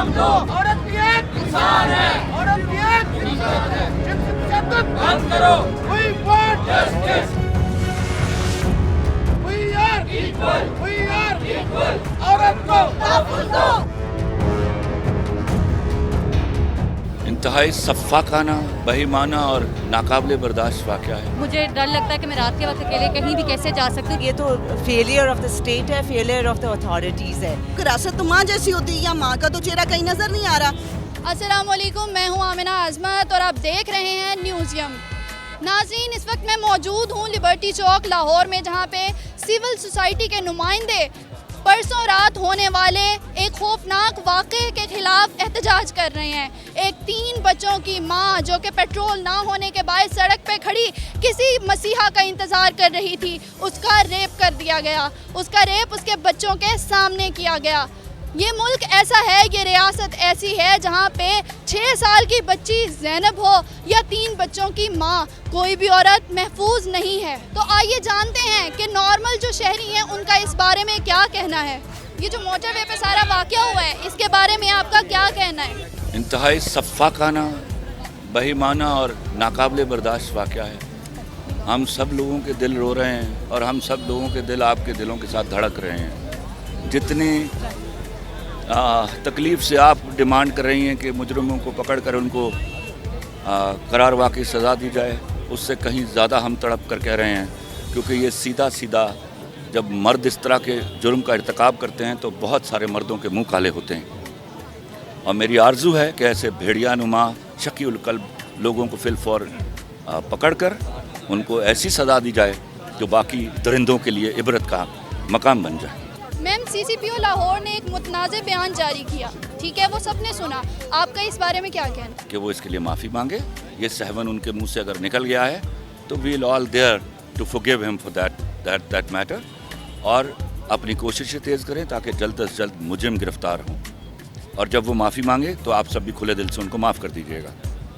औरत भी एक इंसान है, औरत भी एक इंसान है। जिनसे तशद्दुद बंद करो। We want justice. We are equal. We are equal. औरत को तहफ़्फ़ुज़ दो। इंतहाई सफ़ाकाना, बेईमाना और नाकाबिले बर्दाश्त वाक़या है। मुझे डर लगता है कि मैं रात के वक्त अकेले कहीं भी कैसे जा सकती हूँ। ये तो फेलियर ऑफ द स्टेट है, फेलियर ऑफ द अथॉरिटीज़ है। विरासत तो माँ जैसी होती है, या माँ का तो चेहरा कहीं नजर नहीं आ रहा। अस्सलाम वालेकुम, मैं हूँ आमिना आज़मत और आप देख रहे हैं न्यूज़यम। नाज़रीन, इस वक्त मैं मौजूद हूँ लिबर्टी चौक लाहौर में, जहाँ पे सिविल सोसाइटी के नुमाइंदे परसों रात होने वाले एक खौफनाक वाक़े के खिलाफ एहतजाज कर रहे हैं। एक 3 बच्चों की माँ जो कि पेट्रोल ना होने के बाद सड़क पे खड़ी किसी मसीहा का इंतज़ार कर रही थी, उसका रेप कर दिया गया। उसका रेप उसके बच्चों के सामने किया गया। ये मुल्क ऐसा है, ये रियासत ऐसी है जहाँ पे 6 साल की बच्ची ज़ैनब हो या 3 बच्चों की माँ, कोई भी औरत महफूज नहीं है। तो आइए जानते हैं कि नॉर्मल जो शहरी हैं उनका इस बारे में क्या कहना है। ये जो मोटरवे पे सारा वाक़या हुआ है, इसके बारे में आपका क्या कहना है? इंतहाई सफ़ाकाना, बेईमाना और नाकाबिले बर्दाश्त वाक़या है। हम सब लोगों के दिल रो रहे हैं और हम सब लोगों के दिल आपके दिलों के साथ धड़क रहे हैं। जितनी तकलीफ़ से आप डिमांड कर रही हैं कि मुजरिमों को पकड़कर उनको करार वाक़ई सज़ा दी जाए, उससे कहीं ज़्यादा हम तड़प कर कह रहे हैं, क्योंकि ये सीधा सीधा जब मर्द इस तरह के जुर्म का इर्तिकाब करते हैं तो बहुत सारे मर्दों के मुंह काले होते हैं। और मेरी आरज़ू है कि ऐसे भेड़िया नुमा शकीउल कल्ब लोगों को फिलफौर पकड़ कर उनको ऐसी सज़ा दी जाए जो बाकी दरिंदों के लिए इबरत का मकाम बन जाए। मैम, CCPO लाहौर ने एक मुतनाज़ बयान जारी किया, ठीक है, वो सबने सुना, आपका इस बारे में क्या कहना है? कि वो इसके लिए माफ़ी मांगे। ये सहवन उनके मुंह से अगर निकल गया है तो we will all there to forgive him for that matter, और अपनी कोशिशें तेज़ करें ताकि जल्द से जल्द मुजरिम गिरफ्तार हों। और जब वो माफ़ी मांगे तो आप सब भी खुले दिल से उनको माफ़ कर दीजिएगा।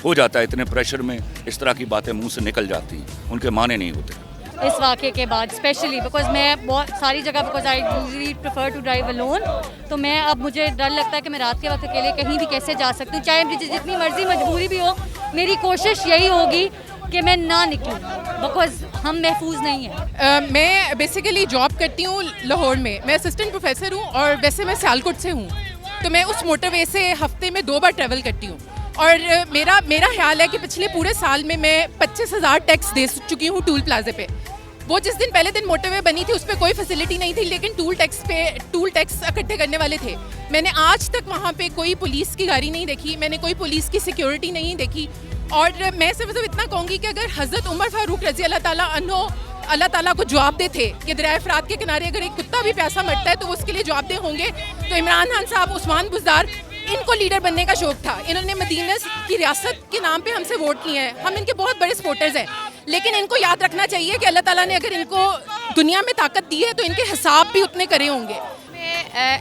हो जाता है, इतने प्रेशर में इस तरह की बातें मुँह से निकल जाती हैं, उनके माने नहीं होते। इस वाक़े के बाद स्पेशली बिकॉज मैं बहुत सारी जगह because I usually prefer to drive alone, तो मैं अब मुझे डर लगता है कि मैं रात के वक्त अकेले कहीं भी कैसे जा सकती हूँ। चाहे मुझे जितनी मर्जी मजबूरी भी हो, मेरी कोशिश यही होगी कि मैं ना निकलूँ बिकॉज हम महफूज नहीं हैं। मैं बेसिकली जॉब करती हूँ लाहौर में। मैं असिस्टेंट प्रोफेसर हूँ और वैसे मैं सियालकोट से हूँ, तो मैं उस मोटरवे से हफ्ते में 2 बार ट्रैवल करती हूँ। और मेरा ख्याल है कि पिछले पूरे साल में मैं 25,000 टैक्स दे चुकी हूँ टूल प्लाजे पे। वो जिस दिन पहले दिन मोटरवे बनी थी उस पर कोई फैसिलिटी नहीं थी, लेकिन टूल टैक्स इकट्ठे करने वाले थे। मैंने आज तक वहाँ पे कोई पुलिस की गाड़ी नहीं देखी, मैंने कोई पुलिस की सिक्योरिटी नहीं देखी। और मैं सिर्फ इतना कहूँगी कि अगर हज़रत उमर फारूक रज़ी अल्लाह ताला को जवाब दे थे कि दरिया फ़रात के किनारे अगर एक कुत्ता भी प्यासा मरता है तो वो उसके लिए जवाबदेह होंगे, तो इमरान खान साहब, उस्मान बुज़दार, इनको लीडर बनने का शौक था। इन्होंने मदीना की रियासत के नाम पे हमसे वोट लिए हैं, हम इनके बहुत बड़े सपोर्टर्स हैं। लेकिन इनको याद रखना चाहिए कि अल्लाह ताला ने अगर इनको दुनिया में ताकत दी है तो इनके हिसाब भी उतने करे होंगे।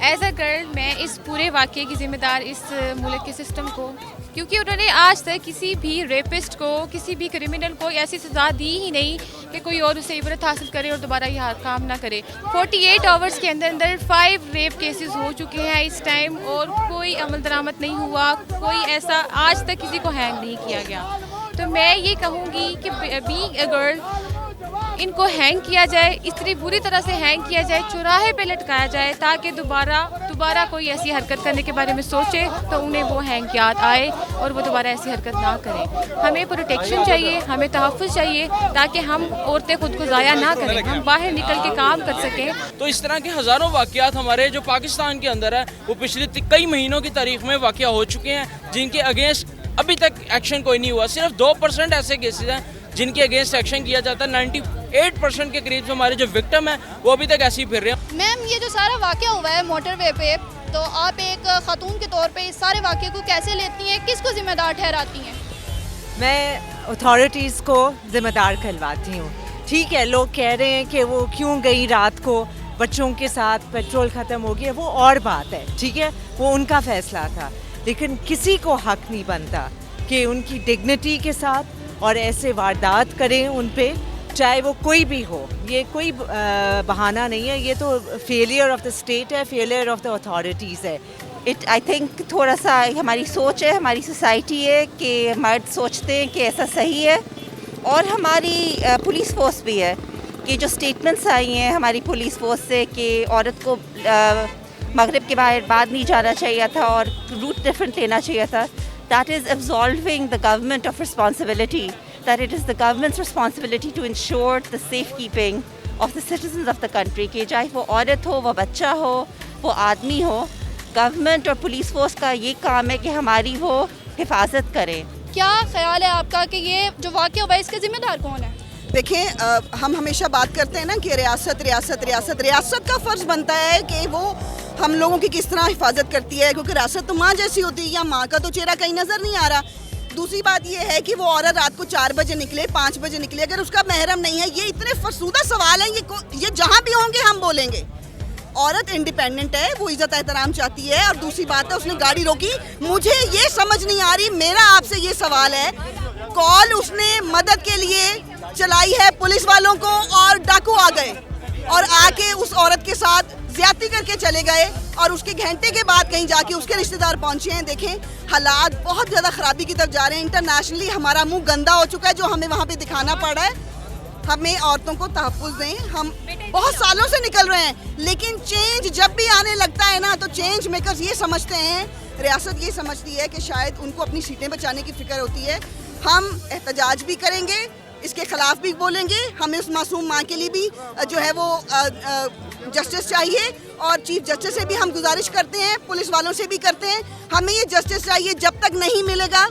एज अ गर्ल मैं इस पूरे वाक़े की ज़िम्मेदार इस मुल्क के सिस्टम को, क्योंकि उन्होंने आज तक किसी भी रेपिस्ट को, किसी भी क्रिमिनल को ऐसी सज़ा दी ही नहीं कि कोई और उसे इबरत हासिल करे और दोबारा यह काम ना करे। 48 आवर्स के अंदर अंदर 5 रेप केसेस हो चुके हैं इस टाइम और कोई अमल दरामद नहीं हुआ, कोई ऐसा आज तक किसी को हैंग नहीं किया गया। तो मैं ये कहूँगी कि बीइंग अ गर्ल इनको हैंग किया जाए, इतनी बुरी तरह से हैंग किया जाए, चौराहे पे लटकाया जाए, ताकि दोबारा कोई ऐसी हरकत करने के बारे में सोचे तो उन्हें वो हैंग याद आए और वो दोबारा ऐसी हरकत ना करें। हमें प्रोटेक्शन चाहिए, हमें तहफ़्फ़ुज़ चाहिए, ताकि हम औरतें खुद को ज़ाया ना करें, हम बाहर निकल के काम कर सकें। तो इस तरह के हज़ारों वाक़यात हमारे जो पाकिस्तान के अंदर है वो पिछले कई महीनों की तारीख में वाक़या हो चुके हैं, जिनके अगेंस्ट अभी तक एक्शन कोई नहीं हुआ। सिर्फ 2% ऐसे केसेस हैं जिनके अगेंस्ट एक्शन किया जाता है। 98% के करीब जो हमारे जो विक्टिम हैं वो अभी तक ऐसे ही फिर रहे हैं। मैम, ये जो सारा वाक़या हुआ है मोटरवे पे, तो आप एक खातून के तौर पे इस सारे वाक़े को कैसे लेती हैं, किसको ज़िम्मेदार ठहराती हैं? मैं अथॉरिटीज़ को ज़िम्मेदार कहलवाती हूँ। ठीक है, लोग कह रहे हैं कि वो क्यों गई रात को, बच्चों के साथ पेट्रोल ख़त्म हो गया, वो और बात है, ठीक है, वो उनका फ़ैसला था। लेकिन किसी को हक नहीं बनता कि उनकी डिग्निटी के साथ और ऐसे वारदात करें उन पे, चाहे वो कोई भी हो। ये कोई बहाना नहीं है, ये तो फेलियर ऑफ द स्टेट है, फेलियर ऑफ द अथॉरिटीज़ है। आई थिंक थोड़ा सा हमारी सोच है, हमारी सोसाइटी है कि मर्द सोचते हैं कि ऐसा सही है, और हमारी पुलिस फोर्स भी है कि जो स्टेटमेंट्स आई हैं हमारी पुलिस फोर्स से कि औरत को मगरिब के बाद नहीं जाना चाहिए था और रूट डिफरेंट लेना चाहिए था, that is absolving the government of responsibility, that it is the government's responsibility to ensure the safe keeping of the citizens of the country, कि चाहे वो औरत हो, वो बच्चा हो, वो आदमी हो, गवर्नमेंट और पुलिस फोर्स का ये काम है कि हमारी वो हिफाजत करें। क्या ख्याल है आपका कि ये जो वाक़या हुआ है इसके ज़िम्मेदार कौन है? देखें, हम हमेशा बात करते हैं ना कि रियासत का फ़र्ज़ बनता है कि वो हम लोगों की किस तरह हिफाजत करती है, क्योंकि रियासत तो माँ जैसी होती है, या माँ का तो चेहरा कहीं नज़र नहीं आ रहा। दूसरी बात ये है कि वो औरत रात को 4 बजे निकले, 5 बजे निकले, अगर उसका महरम नहीं है, ये इतने फरसूदा सवाल हैं, ये जहाँ भी होंगे हम बोलेंगे। औरत इंडिपेंडेंट है, वो इज़्ज़त एहतराम चाहती है, और दूसरी बात है उसने गाड़ी रोकी। मुझे ये समझ नहीं आ रही, मेरा आपसे ये सवाल है, कॉल उसने मदद के लिए चलाई है पुलिस वालों को और डाकू आ गए और आके उस औरत के साथ ज्यादती करके चले गए, और उसके घंटे के बाद कहीं जाके उसके रिश्तेदार पहुंचे हैं। देखें, हालात बहुत ज़्यादा ख़राबी की तरफ जा रहे हैं। इंटरनेशनली हमारा मुंह गंदा हो चुका है, जो हमें वहाँ पे दिखाना पड़ रहा है। हमें औरतों को तहफ़्फ़ुज़ दें, हम बहुत सालों से निकल रहे हैं, लेकिन चेंज जब भी आने लगता है ना, तो चेंज मेकर्स ये समझते हैं, रियासत ये समझती है कि शायद उनको अपनी सीटें बचाने की फ़िक्र होती है। हम एहतजाज भी करेंगे, इसके ख़िलाफ़ भी बोलेंगे, हमें उस मासूम माँ के लिए भी जो है वो जस्टिस चाहिए, और चीफ जस्टिस से भी हम गुजारिश करते हैं, पुलिस वालों से भी करते हैं, हमें ये जस्टिस चाहिए। जब तक नहीं मिलेगा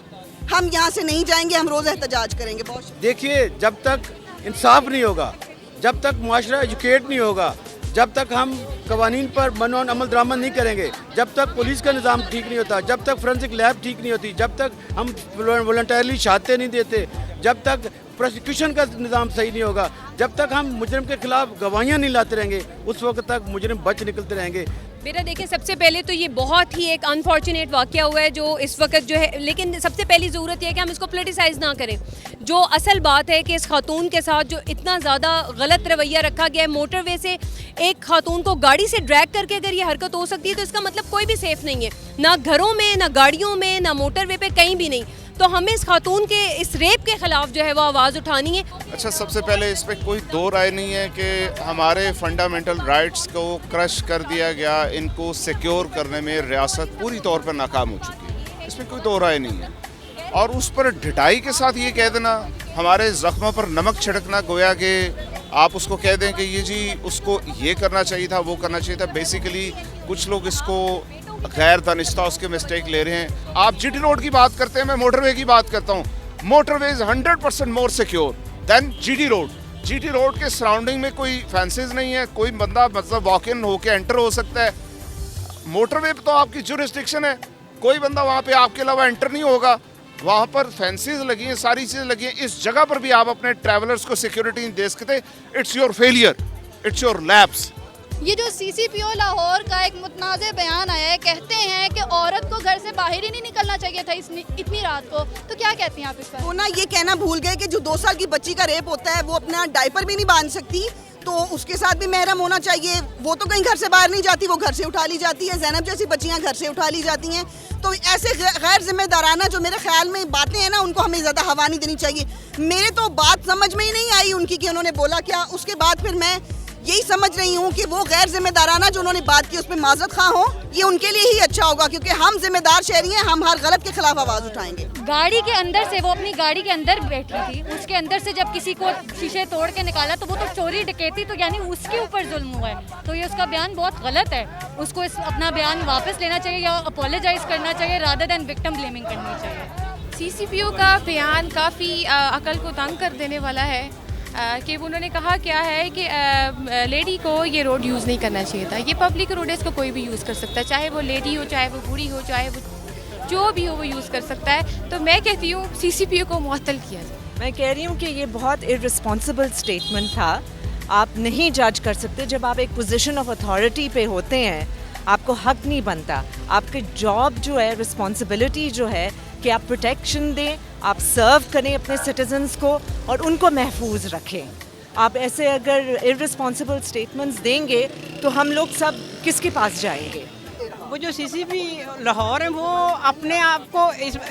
हम यहाँ से नहीं जाएंगे, हम रोज़ एहतजाज करेंगे। बहुत देखिए, जब तक इंसाफ नहीं होगा, जब तक मुआशरा एजुकेट नहीं होगा, जब तक हम कवानीन पर मनो अमल दरामद नहीं करेंगे, जब तक पुलिस का निज़ाम ठीक नहीं होता, जब तक फोरेंसिक लैब ठीक नहीं होती, जब तक हम वॉलंटरली शहादतें नहीं देते, जब तक प्रोसिक्यूशन का निज़ाम सही नहीं होगा, जब तक हम मुजरिम के खिलाफ गवाहियाँ नहीं लाते रहेंगे, उस वक्त तक मुजरिम बच निकलते रहेंगे। मेरा देखें, सबसे पहले तो ये बहुत ही एक अनफॉर्चुनेट वाक़या हुआ है जो इस वक्त जो है, लेकिन सबसे पहली ज़रूरत यह है कि हम इसको पोलिटिसाइज़ ना करें। जो असल बात है कि इस खातून के साथ जो इतना ज़्यादा गलत रवैया रखा गया है, मोटरवे से एक खातून को गाड़ी से ड्रैग करके अगर ये हरकत हो सकती है, तो इसका मतलब कोई भी सेफ़ नहीं है, ना घरों में, ना गाड़ियों में, ना मोटरवे पे, कहीं भी नहीं। तो हमें इस खातून के इस रेप के ख़िलाफ़ जो है वो आवाज़ उठानी है। अच्छा, सबसे पहले इस पर कोई दो राय नहीं है कि हमारे फंडामेंटल राइट्स को क्रश कर दिया गया, इनको सिक्योर करने में रियासत पूरी तौर पर नाकाम हो चुकी है, इसमें कोई दो राय नहीं है। और उस पर ढिठाई के साथ ये कह देना, हमारे ज़ख्मों पर नमक छिड़कना, गोया कि आप उसको कह दें कि ये जी उसको ये करना चाहिए था, वो करना चाहिए था। बेसिकली कुछ लोग इसको गैर दानिस्ता उसके मिस्टेक ले रहे हैं। आप जीटी रोड की बात करते हैं, मैं मोटरवे की बात करता हूँ। Motorway is 100% more secure than GT road. GT road के सराउंडिंग में कोई फेंसेस नहीं है, कोई बंदा मतलब वॉक इन होके एंटर हो सकता है। मोटरवे पे तो आपकी जुरिस्डिक्शन है, कोई बंदा वहाँ पे आपके अलावा एंटर नहीं होगा, वहाँ पर फेंसेस लगी हैं, सारी चीज़ें लगी हैं। इस जगह पर भी आप अपने ट्रैवलर्स को सिक्योरिटी नहीं दे सकते। It's your failure, it's your lapse. ये जो सीसीपीओ लाहौर का एक मुतनाज़ बयान आया है, कहते हैं कि औरत को घर से बाहर ही नहीं निकलना चाहिए था इतनी रात को, तो क्या कहती हैं आप इस पर? वो ना ये कहना भूल गए कि जो 2 साल की बच्ची का रेप होता है, वो अपना डायपर भी नहीं बांध सकती, तो उसके साथ भी महरम होना चाहिए। वो तो कहीं घर से बाहर नहीं जाती, वो घर से उठा ली जाती है। ज़ैनब जैसी बच्चियाँ घर से उठा ली जाती हैं। तो ऐसे गैर जिम्मेदाराना जो मेरे ख्याल में बातें हैं ना, उनको हमें ज़्यादा हवा नहीं देनी चाहिए। मेरे तो बात समझ में ही नहीं आई उनकी कि उन्होंने बोला क्या। उसके बाद फिर मैं यही समझ रही हूँ कि वो गैर जिम्मेदाराना जो उन्होंने बात की उस पर माजरत खा हो, ये उनके लिए ही अच्छा होगा, क्योंकि हम जिम्मेदार शहरी हैं, हम हर गलत के खिलाफ आवाज़ उठाएंगे। गाड़ी के अंदर से, वो अपनी गाड़ी के अंदर बैठी थी, उसके अंदर से जब किसी को शीशे तोड़ के निकाला, तो वो तो चोरी डकैती, तो यानी उसके ऊपर जुल्म हुआ है। तो ये उसका बयान बहुत गलत है, उसको अपना बयान वापस लेना चाहिए या अपोलोजाइज करना चाहिए, रादर देन विक्टिम ब्लेमिंग करनी चाहिए। सीसीपीओ का बयान काफ़ी अकल को तंग कर देने वाला है कि उन्होंने कहा क्या है कि लेडी को ये रोड यूज़ नहीं करना चाहिए था। ये पब्लिक रोड है, इसको कोई भी यूज़ कर सकता है, चाहे वो लेडी हो, चाहे वो बूढ़ी हो, चाहे वो जो भी हो, वो यूज़ कर सकता है। तो मैं कहती हूँ सीसीपीओ को मुअत्तल किया जाए। मैं कह रही हूँ कि ये बहुत इर्रिस्पॉन्सिबल स्टेटमेंट था। आप नहीं जज कर सकते, जब आप एक पोजीशन ऑफ अथॉरिटी पे होते हैं, आपको हक नहीं बनता। आपकी जॉब जो है, रिस्पॉन्सिबिलिटी जो है कि आप प्रोटेक्शन दें, आप सर्व करें अपने सिटीजन्स को और उनको महफूज रखें। आप ऐसे अगर इर्रिस्पॉन्सिबल स्टेटमेंट्स देंगे तो हम लोग सब किसके पास जाएंगे? वो जो सीसीपी लाहौर है वो अपने आप को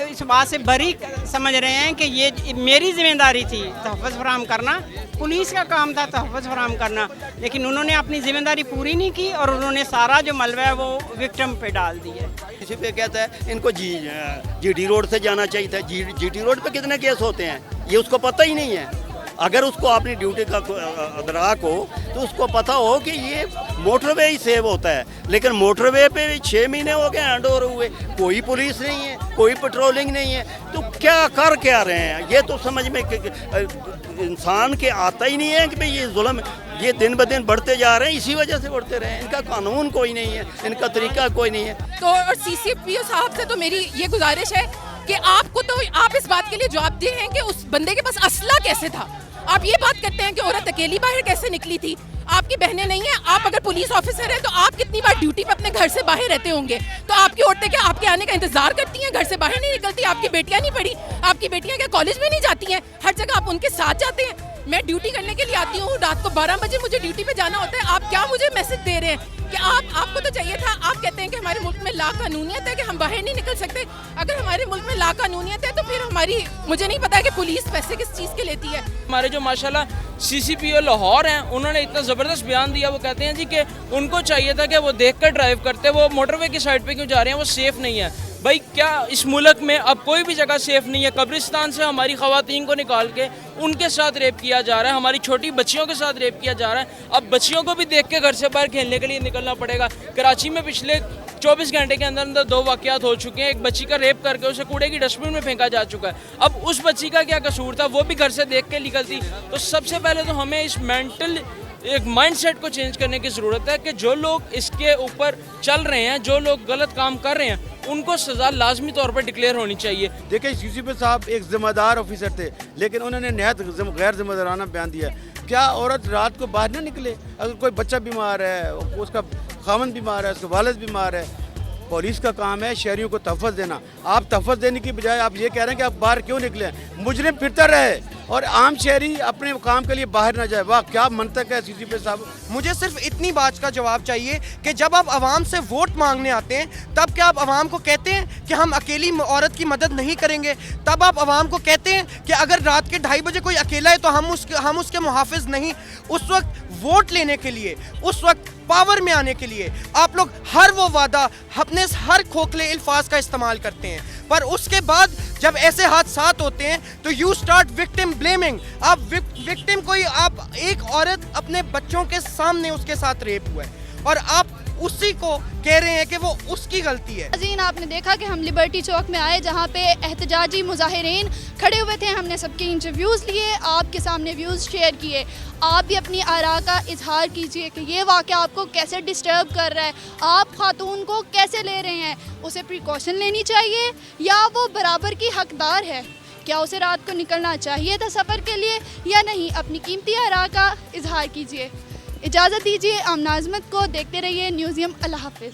इस बात से बरी समझ रहे हैं कि ये मेरी जिम्मेदारी थी तहफ़्फ़ुज़ फराहम करना, पुलिस का काम था तहफ़्फ़ुज़ फराहम करना, लेकिन उन्होंने अपनी जिम्मेदारी पूरी नहीं की और उन्होंने सारा जो मलबा है वो विक्टिम पे डाल दी है। इसी पे कहता है इनको जीटी रोड से जाना चाहिए था। जीटी रोड पे कितने केस होते हैं ये उसको पता ही नहीं है। अगर उसको अपनी ड्यूटी का अदराक हो तो उसको पता हो कि ये मोटरवे ही सेव होता है, लेकिन मोटरवे पे 6 महीने हो गए हैंड ओवर हुए, कोई पुलिस नहीं है, कोई पेट्रोलिंग नहीं है, तो क्या कर क्या रहे हैं? ये तो समझ में इंसान के आता ही नहीं है कि भाई ये जुल्म ये दिन ब दिन बढ़ते जा रहे हैं, इसी वजह से बढ़ते रहे हैं। इनका कानून कोई नहीं है, इनका तरीका कोई नहीं है। तो और सीसीपीओ साहब से तो मेरी ये गुजारिश है कि आपको तो आप इस बात के लिए जवाब दिए हैं कि उस बंदे के पास असला कैसे था। आप ये बात करते हैं कि औरत अकेली बाहर कैसे निकली थी, आपकी बहनें नहीं हैं, आप अगर पुलिस ऑफिसर हैं तो आप कितनी बार ड्यूटी पे अपने घर से बाहर रहते होंगे, तो आपकी औरतें क्या आपके आने का इंतजार करती हैं, घर से बाहर नहीं निकलती? आपकी बेटियां नहीं पढ़ी, आपकी बेटियां क्या कॉलेज में नहीं जाती हैं? हर जगह आप उनके साथ जाते हैं। मैं ड्यूटी करने के लिए आती हूँ, रात को 12 बजे मुझे ड्यूटी पे जाना होता है। आप क्या मुझे मैसेज दे रहे हैं कि आपको तो चाहिए था? आप कहते हैं कि हमारे मुल्क में लाकानूनियत है कि हम बाहर नहीं निकल सकते। अगर हमारे मुल्क में लाकानूनियत है तो फिर हमारी मुझे नहीं पता है कि पुलिस पैसे किस चीज़ के लेती है। हमारे जो माशाल्लाह सीसीपीओ लाहौर हैं उन्होंने इतना ज़बरदस्त बयान दिया। वो कहते हैं जी कि उनको चाहिए था कि वो देखकर ड्राइव करते, वो मोटरवे की साइड पे क्यों जा रहे हैं, वो सेफ़ नहीं है। भाई क्या इस मुल्क में अब कोई भी जगह सेफ़ नहीं है? कब्रिस्तान से हमारी ख़वातीन को निकाल के उनके साथ रेप किया जा रहा है, हमारी छोटी बच्चियों के साथ रेप किया जा रहा है। अब बच्चियों को भी देख के घर से बाहर खेलने के लिए निकलना पड़ेगा। कराची में पिछले 24 घंटे के अंदर अंदर 2 वाक़यात हो चुके हैं। एक बच्ची का रेप करके उसे कूड़े की डस्टबिन में फेंका जा चुका है। अब उस बच्ची का क्या कसूर था? वो भी घर से देख के निकलती। तो सबसे पहले तो हमें इस मेंटल एक माइंडसेट को चेंज करने की ज़रूरत है कि जो लोग इसके ऊपर चल रहे हैं, जो लोग गलत काम कर रहे हैं, उनको सज़ा लाजमी तौर पर डिक्लेयर होनी चाहिए। देखिए सीसीपी साहब एक जिम्मेदार ऑफिसर थे, लेकिन उन्होंने नहायत गैर जिम्मेदाराना बयान दिया। क्या औरत रात को बाहर ना निकले? अगर कोई बच्चा बीमार है, उसका खामन बीमार है, उसका वालिद बीमार है, पुलिस का काम है शहरियों को तहफ़्फ़ुज़ देना। आप तहफ़्फ़ुज़ देने की बजाय आप ये कह रहे हैं कि आप बाहर क्यों निकले? मुजरिम फिरता रहे और आम शहरी अपने काम के लिए बाहर ना जाए। वाह क्या मंतक है सीसीपी साहब। मुझे सिर्फ इतनी बात का जवाब चाहिए कि जब आप आवाम से वोट मांगने आते हैं तब क्या आप आवाम को कहते हैं कि हम अकेली औरत की मदद नहीं करेंगे? तब आप आवाम को कहते हैं कि अगर रात के 2:30 बजे कोई अकेला है तो हम उसके मुहाफिज नहीं? उस वक्त वोट लेने के लिए, उस वक्त पावर में आने के लिए आप लोग हर वो वादा अपने हर खोखले अल्फाज का इस्तेमाल करते हैं, पर उसके बाद जब ऐसे हादसा होते हैं तो यू स्टार्ट विक्टिम ब्लेमिंग। आप विक्टिम कोई, आप एक औरत अपने बच्चों के सामने उसके साथ रेप हुआ है और आप उसी को कह रहे हैं कि वो उसकी गलती है। अजीन आपने देखा कि हम लिबर्टी चौक में आए जहाँ पे एहतजाजी मुजाहिरीन खड़े हुए थे। हमने सबके इंटरव्यूज़ लिए, आपके सामने व्यूज़ शेयर किए। आप भी अपनी आरा का इजहार कीजिए कि ये वाक़या आपको कैसे डिस्टर्ब कर रहा है, आप खातून को कैसे ले रहे हैं, उसे प्रिकॉशन लेनी चाहिए या वो बराबर की हकदार है? क्या उसे रात को निकलना चाहिए था सफ़र के लिए या नहीं? अपनी कीमती आरा का इजहार कीजिए। इजाज़त दीजिए आमना अज़मत को। देखते रहिए न्यूज़ियम। अल्लाह हाफ़िज़।